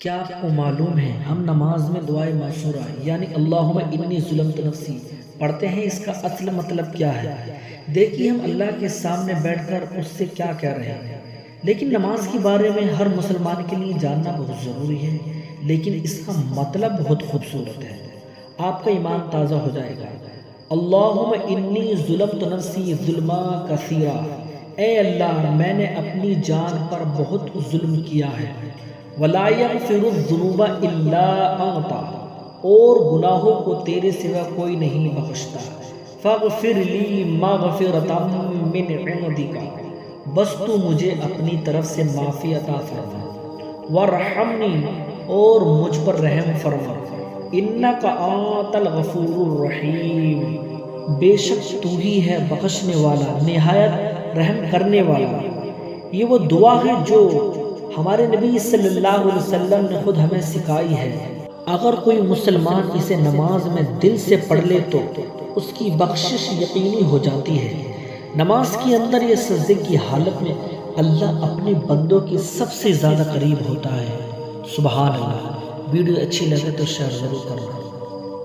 کیا آپ کو معلوم ہے ہم نماز میں دعائے مشورہ یعنی اللہم انی ظلمت نفسی پڑھتے ہیں؟ اس کا اصل مطلب کیا ہے؟ دیکھیے ہم اللہ کے سامنے بیٹھ کر اس سے کیا کہہ رہے ہیں، لیکن نماز کے بارے میں ہر مسلمان کے لیے جاننا بہت ضروری ہے، لیکن اس کا مطلب بہت خوبصورت ہے، آپ کا ایمان تازہ ہو جائے گا۔ اللہم انی ظلمت نفسی ظلما کثیرا، اے اللہ میں نے اپنی جان پر بہت ظلم کیا ہے، وَلَا يَغْفِرُ الذُّنُوبَ إِلَّا أَنْتَ، اور گناہوں کو تیرے سوا کوئی نہیں بخشتا، فَاغْفِرْ لِي مَغْفِرَةً مِّنْ عِنْدِكَ، بس تو مجھے اپنی طرف سے معافی عطا فرما، وَارْحَمْنِي، اور مجھ پر رحم فرما، إِنَّكَ أَنْتَ الْغَفُورُ الرَّحِيمُ، بے شک تو ہی ہے بخشنے والا نہایت رحم کرنے والا۔ یہ وہ دعا ہے جو ہمارے نبی صلی اللہ علیہ وسلم نے خود ہمیں سکھائی ہے۔ اگر کوئی مسلمان اسے نماز میں دل سے پڑھ لے تو اس کی بخشش یقینی ہو جاتی ہے۔ نماز کے اندر یہ سجدے کی حالت میں اللہ اپنے بندوں کے سب سے زیادہ قریب ہوتا ہے۔ سبحان اللہ۔ ویڈیو اچھی لگے تو شیئر ضرور کرنا۔